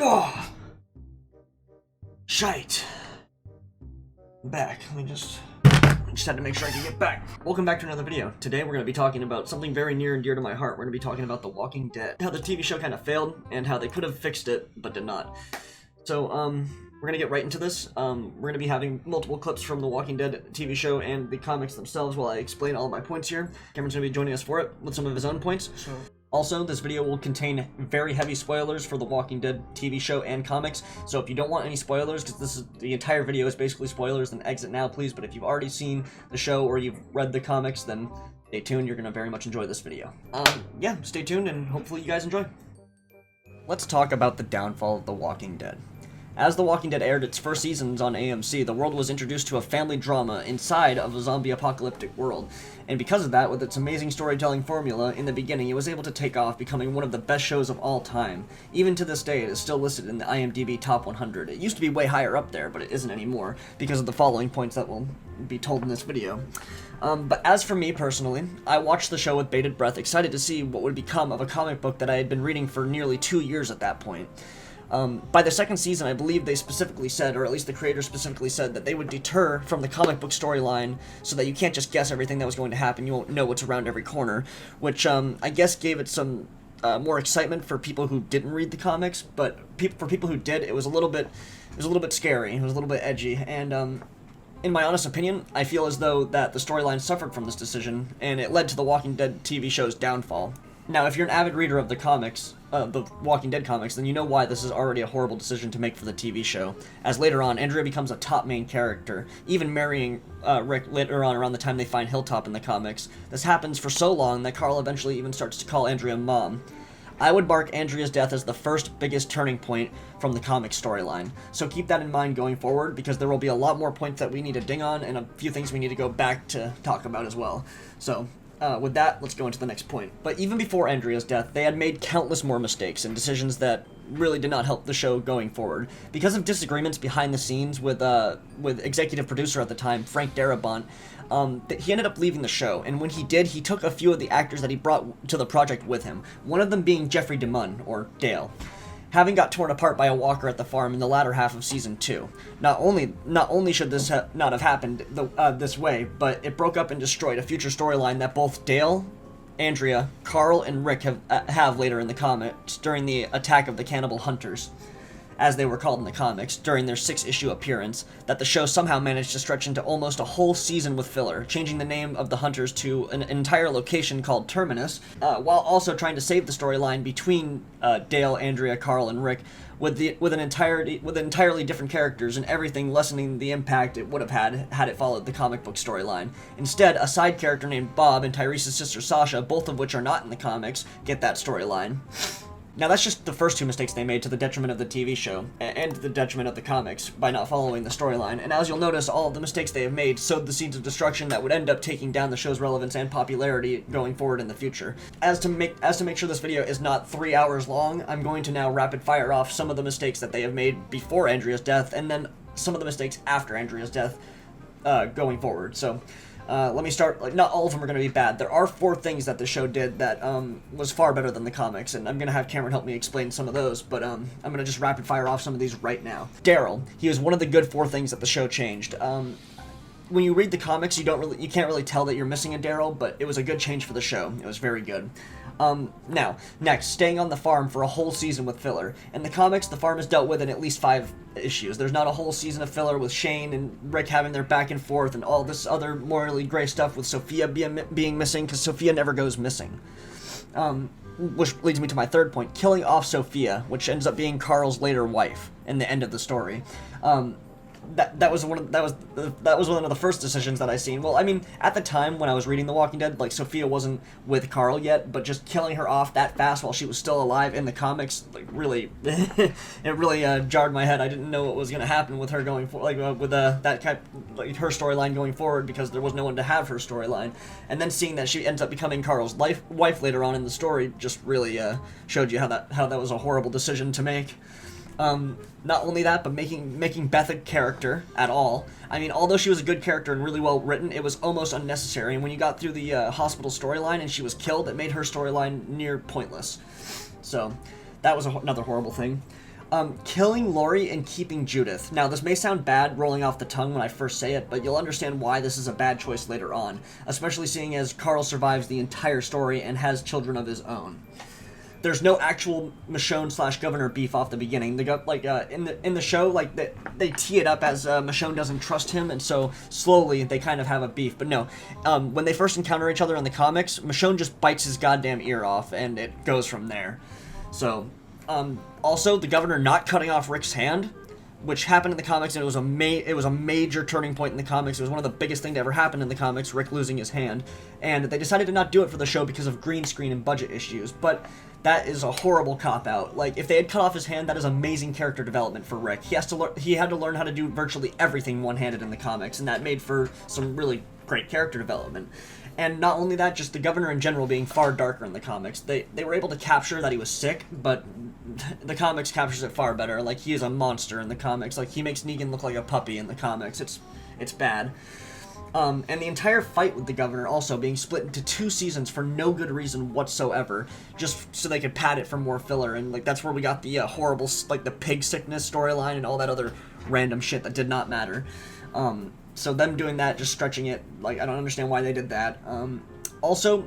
Oh, shite. I'm back. I just had to make sure I could get back. Welcome back to another video. Today we're going to be talking about something very near and dear to my heart. We're going to be talking about The Walking Dead. How the TV show kind of failed, and how they could have fixed it, but did not. So, we're going to get right into this. We're going to be having multiple clips from The Walking Dead TV show and the comics themselves while I explain all of my points here. Cameron's going to be joining us for it with some of his own points. Sure. Also, this video will contain very heavy spoilers for The Walking Dead TV show and comics, so if you don't want any spoilers, because the entire video is basically spoilers, then exit now, please. But if you've already seen the show or you've read the comics, then stay tuned. You're going to very much enjoy this video. Yeah, stay tuned, and hopefully you guys enjoy. Let's talk about the downfall of The Walking Dead. As The Walking Dead aired its first seasons on AMC, the world was introduced to a family drama inside of a zombie apocalyptic world. And because of that, with its amazing storytelling formula, in the beginning it was able to take off, becoming one of the best shows of all time. Even to this day, it is still listed in the IMDb Top 100. It used to be way higher up there, but it isn't anymore, because of the following points that will be told in this video. But as for me personally, I watched the show with bated breath, excited to see what would become of a comic book that I had been reading for nearly 2 years at that point. By the second season, I believe they specifically said, or at least the creators specifically said, that they would deter from the comic book storyline so that you can't just guess everything that was going to happen. You won't know what's around every corner, which I guess gave it some more excitement for people who didn't read the comics. But for people who did, it was a little bit scary. It was a little bit edgy, and in my honest opinion, I feel as though that the storyline suffered from this decision, and it led to the Walking Dead TV show's downfall. Now, if you're an avid reader of the comics, the Walking Dead comics, then you know why this is already a horrible decision to make for the TV show, as later on, Andrea becomes a top main character, even marrying Rick later on around the time they find Hilltop in the comics. This happens for so long that Carl eventually even starts to call Andrea Mom. I would mark Andrea's death as the first biggest turning point from the comic storyline, so keep that in mind going forward, because there will be a lot more points that we need to ding on, and a few things we need to go back to talk about as well. So, with that, let's go into the next point. But even before Andrea's death, they had made countless more mistakes and decisions that really did not help the show going forward. Because of disagreements behind the scenes with executive producer at the time, Frank Darabont, he ended up leaving the show, and when he did, he took a few of the actors that he brought to the project with him, one of them being Jeffrey DeMunn, or Dale. Having got torn apart by a walker at the farm in the latter half of Season 2. Not only should this not have happened this way, but it broke up and destroyed a future storyline that both Dale, Andrea, Carl, and Rick have later in the comics during the attack of the Cannibal Hunters, as they were called in the comics, during their 6-issue appearance, that the show somehow managed to stretch into almost a whole season with filler, changing the name of the Hunters to an entire location called Terminus, while also trying to save the storyline between Dale, Andrea, Carl, and Rick, with entirely different characters and everything lessening the impact it would have had it followed the comic book storyline. Instead, a side character named Bob and Tyrese's sister Sasha, both of which are not in the comics, get that storyline. Now, that's just the first two mistakes they made to the detriment of the TV show, and the detriment of the comics, by not following the storyline. And as you'll notice, all of the mistakes they have made sowed the seeds of destruction that would end up taking down the show's relevance and popularity going forward in the future. As to make sure this video is not 3 hours long, I'm going to now rapid fire off some of the mistakes that they have made before Andrea's death, and then some of the mistakes after Andrea's death going forward. So, let me start. Not all of them are going to be bad. There are 4 things that the show did that was far better than the comics, and I'm going to have Cameron help me explain some of those, but I'm going to just rapid fire off some of these right now. Daryl. He was one of the good 4 things that the show changed. When you read the comics, you can't really tell that you're missing a Daryl, but it was a good change for the show. It was very good. Now, next, staying on the farm for a whole season with filler. In the comics, the farm is dealt with in at least 5 issues. There's not a whole season of filler with Shane and Rick having their back and forth and all this other morally gray stuff with Sophia being missing, because Sophia never goes missing. Which leads me to my third point, killing off Sophia, which ends up being Carl's later wife in the end of the story. That was one of the first decisions that I seen. Well, I mean, at the time when I was reading The Walking Dead, like, Sophia wasn't with Carl yet, but just killing her off that fast while she was still alive in the comics, like, really, it really jarred my head. I didn't know what was going to happen with her going forward, like, with that kind of, like, her storyline going forward, because there was no one to have her storyline. And then seeing that she ends up becoming Carl's wife later on in the story just really showed you how that was a horrible decision to make. Not only that, but making Beth a character at all. I mean, although she was a good character and really well written, it was almost unnecessary. And when you got through the hospital storyline and she was killed, it made her storyline near pointless. So, that was another horrible thing. Killing Lori and keeping Judith. Now, this may sound bad rolling off the tongue when I first say it, but you'll understand why this is a bad choice later on, especially seeing as Carl survives the entire story and has children of his own. There's no actual Michonne/Governor beef off the beginning. In the show, like they tee it up as Michonne doesn't trust him, and so slowly they kind of have a beef. But no, when they first encounter each other in the comics, Michonne just bites his goddamn ear off, and it goes from there. So, also the Governor not cutting off Rick's hand, which happened in the comics, and it was a major turning point in the comics. It was one of the biggest things to ever happen in the comics, Rick losing his hand, and they decided to not do it for the show because of green screen and budget issues. But that is a horrible cop-out. Like, if they had cut off his hand, that is amazing character development for Rick. He had to learn how to do virtually everything one-handed in the comics, and that made for some really great character development. And not only that, just the Governor in general being far darker in the comics. They were able to capture that he was sick, but the comics captures it far better. Like, he is a monster in the comics. Like, he makes Negan look like a puppy in the comics. It's bad. And the entire fight with the Governor also being split into 2 seasons for no good reason whatsoever, just so they could pad it for more filler, and like that's where we got the horrible, like the pig sickness storyline and all that other random shit that did not matter. So them doing that, just stretching it, like I don't understand why they did that. Also,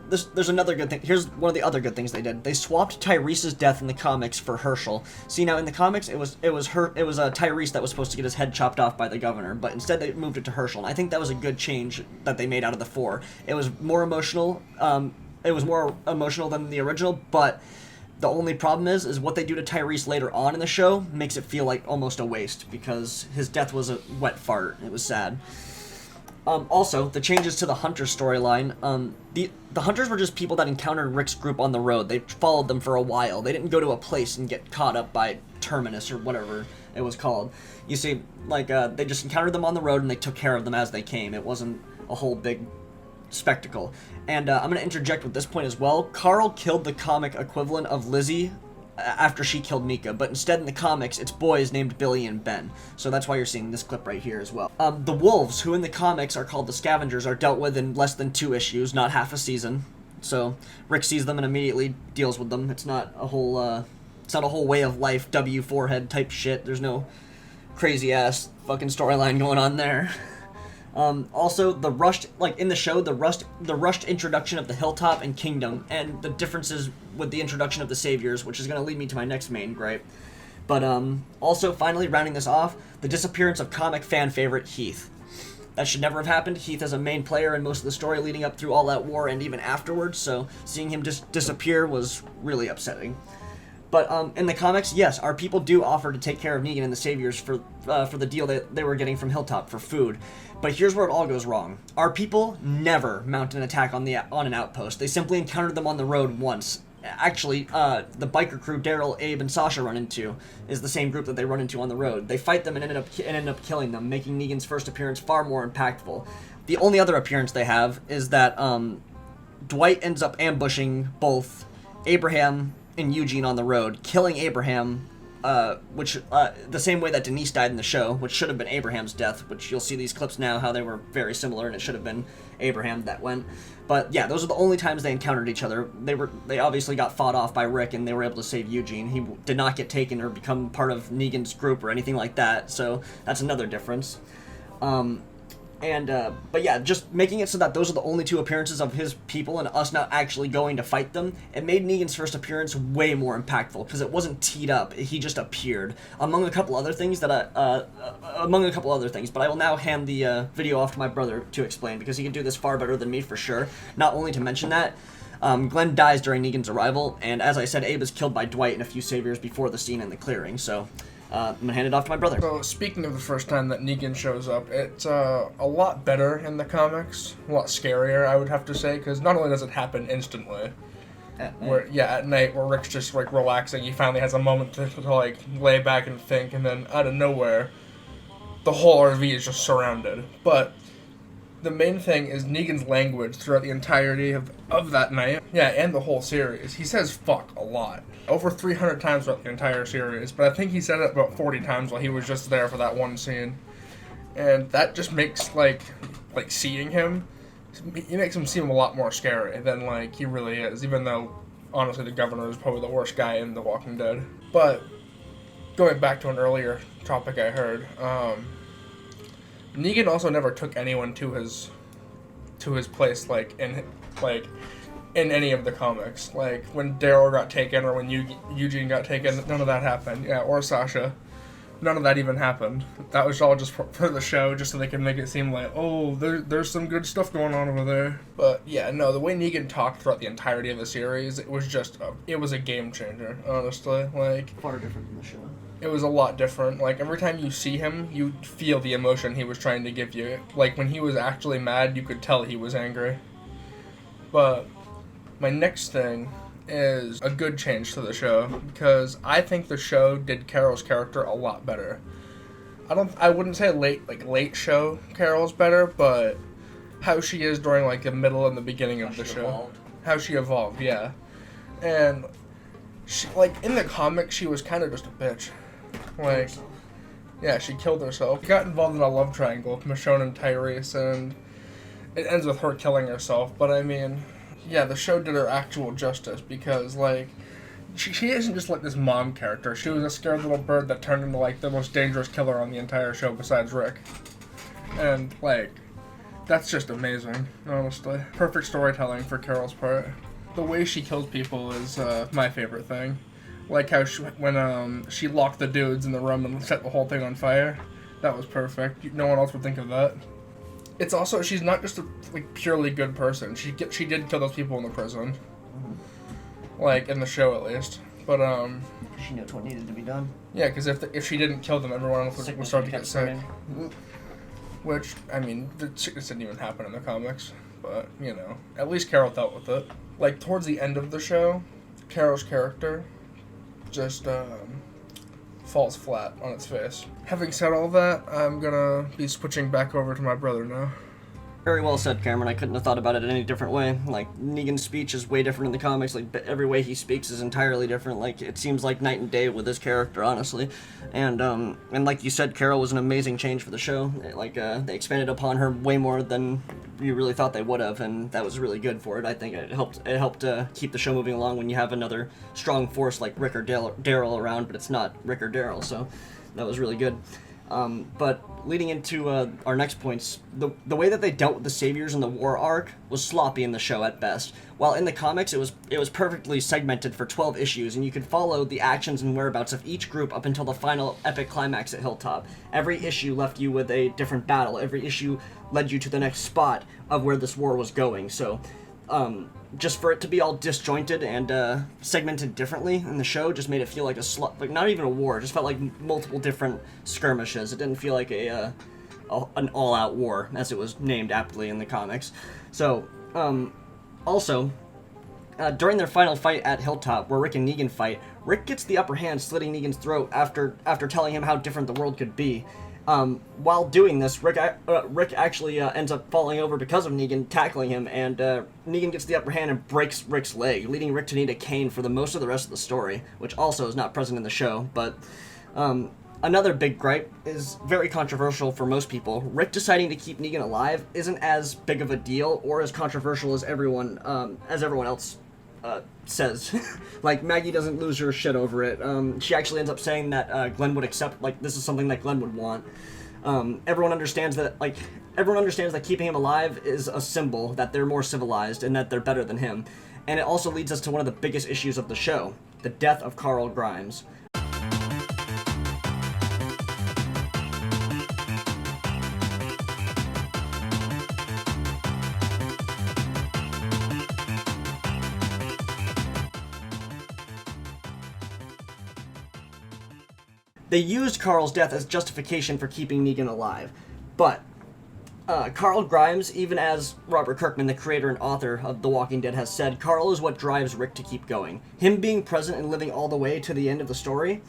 there's another good thing. Here's one of the other good things they did. They swapped Tyrese's death in the comics for Herschel. See, now in the comics, it was Tyrese that was supposed to get his head chopped off by the Governor, but instead they moved it to Herschel. And I think that was a good change that they made out of the 4. It was more emotional. It was more emotional than the original, but the only problem is what they do to Tyrese later on in the show makes it feel like almost a waste, because his death was a wet fart. It was sad. Also, the changes to the Hunter storyline. The Hunters were just people that encountered Rick's group on the road. They followed them for a while. They didn't go to a place and get caught up by Terminus or whatever it was called. You see, like, they just encountered them on the road and they took care of them as they came. It wasn't a whole big spectacle. And I'm going to interject with this point as well. Carl killed the comic equivalent of Lizzie after she killed Mika, but instead in the comics, it's boys named Billy and Ben. So that's why you're seeing this clip right here as well. The Wolves, who in the comics are called the Scavengers, are dealt with in less than 2 issues, not half a season. So Rick sees them and immediately deals with them. It's not a whole way of life, W forehead type shit. There's no crazy ass fucking storyline going on there. Also, the rushed, like in the show, the rushed introduction of the Hilltop and Kingdom, and the differences with the introduction of the Saviors, which is going to lead me to my next main gripe. But, also, finally, rounding this off, the disappearance of comic fan favorite Heath. That should never have happened. Heath is a main player in most of the story leading up through all that war and even afterwards, so seeing him just disappear was really upsetting. But in the comics, yes, our people do offer to take care of Negan and the Saviors for the deal that they were getting from Hilltop for food. But here's where it all goes wrong. Our people never mount an attack on an outpost. They simply encountered them on the road once. Actually, the biker crew Daryl, Abe, and Sasha run into is the same group that they run into on the road. They fight them and end up killing them, making Negan's first appearance far more impactful. The only other appearance they have is that Dwight ends up ambushing both Abraham and Eugene on the road, killing Abraham, the same way that Denise died in the show, which should have been Abraham's death, which you'll see these clips now, how they were very similar, and it should have been Abraham that went. But yeah, those are the only times they encountered each other. They obviously got fought off by Rick, and they were able to save Eugene. He did not get taken or become part of Negan's group or anything like that, so that's another difference. But yeah, just making it so that those are the only 2 appearances of his people and us not actually going to fight them, it made Negan's first appearance way more impactful, because it wasn't teed up, he just appeared, among a couple other things, but I will now hand the video off to my brother to explain, because he can do this far better than me for sure. Not only to mention that, Glenn dies during Negan's arrival, and as I said, Abe is killed by Dwight and a few Saviors before the scene in the clearing, so I'm gonna hand it off to my brother. So, speaking of the first time that Negan shows up, it's a lot better in the comics, a lot scarier, I would have to say, because not only does it happen instantly, at night, where Rick's just, like, relaxing, he finally has a moment to like, lay back and think, and then, out of nowhere, the whole RV is just surrounded. But the main thing is Negan's language throughout the entirety of that night. Yeah, and the whole series. He says fuck a lot. Over 300 times throughout the entire series, but I think he said it about 40 times while he was just there for that one scene. And that just makes, like seeing him, it makes him seem a lot more scary than, like, he really is, even though, honestly, the Governor is probably the worst guy in The Walking Dead. But going back to an earlier topic I heard, Negan also never took anyone to his place, like in any of the comics. Like when Daryl got taken or when Eugene got taken, none of that happened. Yeah, or Sasha. None of that even happened. That was all just for the show, just so they could make it seem like, oh, there's some good stuff going on over there. But yeah, no, the way Negan talked throughout the entirety of the series, it was a game changer, honestly. Like, Far different from the show. it was a lot different. Like, every time you see him, you feel the emotion he was trying to give you. Like, when he was actually mad, you could tell he was angry. But my next thing is a good change to the show, because I think the show did Carol's character a lot better. I wouldn't say late show Carol's better, but how she is during like the middle and the beginning of the show. How she evolved, yeah. And she, like, in the comics, she was kind of just a bitch. Like, yeah, she killed herself. She got involved in a love triangle with Michonne and Tyrese, and it ends with her killing herself. But I mean, yeah, the show did her actual justice, because, like, she isn't just, like, this mom character. She was a scared little bird that turned into, like, the most dangerous killer on the entire show besides Rick. And, like, that's just amazing, honestly. Perfect storytelling for Carol's part. The way she kills people is my favorite thing. Like how when she locked the dudes in the room and set the whole thing on fire. That was perfect. No one else would think of that. It's also, she's not just a purely good person. She did kill those people in the prison, like in the show at least. But she knew what needed to be done. Yeah, because if she didn't kill them, everyone else would start to get sick. Which, I mean, the sickness didn't even happen in the comics. But you know, at least Carol dealt with it. Like towards the end of the show, Carol's character just falls flat on its face. Having said all that, I'm gonna be switching back over to my brother now. Very well said, Cameron. I couldn't have thought about it any different way. Like, Negan's speech is way different in the comics. Like, every way he speaks is entirely different. Like, it seems like night and day with his character, honestly. And like you said, Carol was an amazing change for the show. They expanded upon her way more than you really thought they would have, and that was really good for it. I think it helped keep the show moving along when you have another strong force like Rick or Daryl around, but it's not Rick or Daryl, so that was really good. But leading into our next points, the way that they dealt with the Saviors in the war arc was sloppy in the show at best. While in the comics it was perfectly segmented for 12 issues, and you could follow the actions and whereabouts of each group up until the final epic climax at Hilltop. Every issue left you with a different battle. Every issue led you to the next spot of where this war was going. So just for it to be all disjointed and segmented differently in the show just made it feel like not even a war. It just felt like multiple different skirmishes. It didn't feel like an all-out war, as it was named aptly in the comics. So, also, during their final fight at Hilltop, where Rick and Negan fight, Rick gets the upper hand, slitting Negan's throat after telling him how different the world could be. While doing this, Rick actually ends up falling over because of Negan tackling him, and Negan gets the upper hand and breaks Rick's leg, leading Rick to need a cane for the most of the rest of the story, which also is not present in the show. But another big gripe is very controversial for most people. Rick deciding to keep Negan alive isn't as big of a deal or as controversial as everyone else says. Like, Maggie doesn't lose her shit over it. She actually ends up saying that Glenn would accept, like, this is something that Glenn would want. Everyone understands that keeping him alive is a symbol that they're more civilized and that they're better than him. And it also leads us to one of the biggest issues of the show, the death of Carl Grimes. They used Carl's death as justification for keeping Negan alive, but Carl Grimes, even as Robert Kirkman, the creator and author of The Walking Dead, has said, Carl is what drives Rick to keep going. Him being present and living all the way to the end of the story,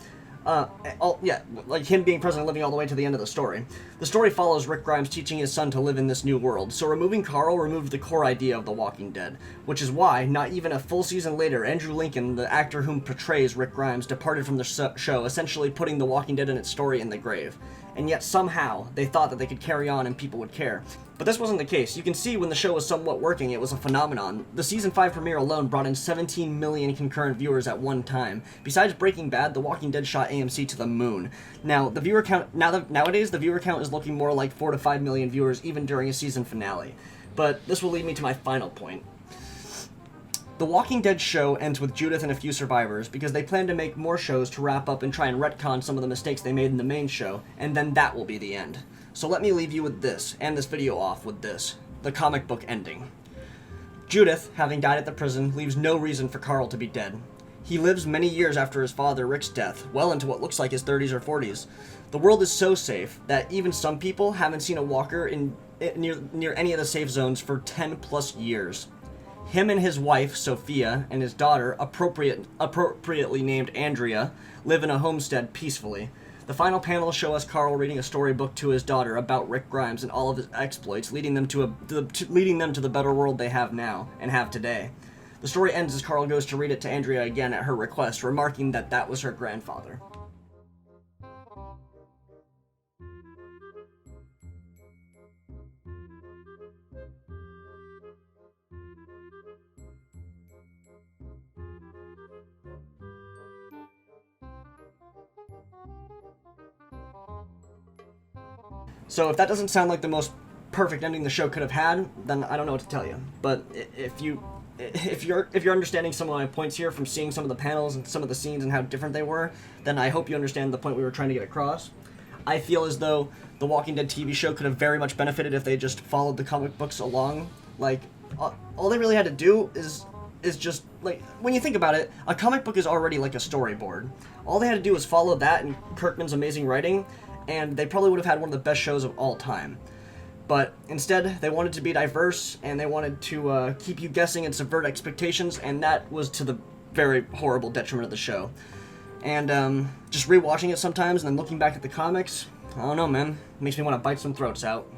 him being present and living all the way to the end of the story. The story follows Rick Grimes teaching his son to live in this new world, so removing Carl removed the core idea of The Walking Dead, which is why, not even a full season later, Andrew Lincoln, the actor whom portrays Rick Grimes, departed from the show, essentially putting The Walking Dead and its story in the grave. and yet somehow they thought that they could carry on and people would care. But this wasn't the case. You can see when the show was somewhat working, it was a phenomenon. The season 5 premiere alone brought in 17 million concurrent viewers at one time. Besides Breaking Bad, The Walking Dead shot AMC to the moon. Now, the viewer count nowadays the viewer count is looking more like 4 to 5 million viewers even during a season finale. But this will lead me to my final point. The Walking Dead show ends with Judith and a few survivors because they plan to make more shows to wrap up and try and retcon some of the mistakes they made in the main show, and then that will be the end. So let me leave you with this, and this video off with this, the comic book ending. Judith, having died at the prison, leaves no reason for Carl to be dead. He lives many years after his father Rick's death, well into what looks like his 30s or 40s. The world is so safe that even some people haven't seen a walker near any of the safe zones for 10 plus years. Him and his wife, Sophia, and his daughter, appropriately named Andrea, live in a homestead peacefully. The final panels show us Carl reading a storybook to his daughter about Rick Grimes and all of his exploits, leading them to the better world they have now, and have today. The story ends as Carl goes to read it to Andrea again at her request, remarking that that was her grandfather. So if that doesn't sound like the most perfect ending the show could have had, then I don't know what to tell you. But if you're understanding some of my points here from seeing some of the panels and some of the scenes and how different they were, then I hope you understand the point we were trying to get across. I feel as though the Walking Dead TV show could have very much benefited if they just followed the comic books along. Like, all they really had to do is just, like, when you think about it, a comic book is already like a storyboard. All they had to do was follow that and Kirkman's amazing writing, and they probably would have had one of the best shows of all time. But instead, they wanted to be diverse, and they wanted to keep you guessing and subvert expectations, and that was to the very horrible detriment of the show. And just rewatching it sometimes and then looking back at the comics, I don't know, man. It makes me want to bite some throats out.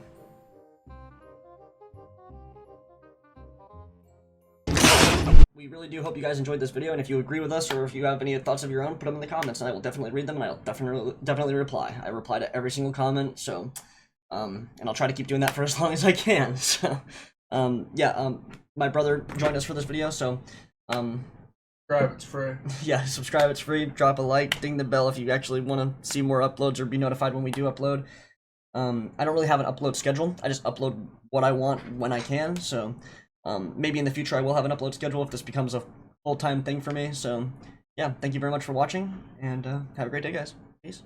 We really do hope you guys enjoyed this video, and if you agree with us or if you have any thoughts of your own, put them in the comments, and I will definitely read them, and I'll definitely reply. I reply to every single comment, so, and I'll try to keep doing that for as long as I can. So, my brother joined us for this video, so, subscribe, it's free. Yeah, subscribe, it's free. Drop a like, ding the bell if you actually want to see more uploads or be notified when we do upload. I don't really have an upload schedule. I just upload what I want when I can, so maybe in the future I will have an upload schedule if this becomes a full-time thing for me. So yeah, thank you very much for watching, and have a great day, guys. Peace.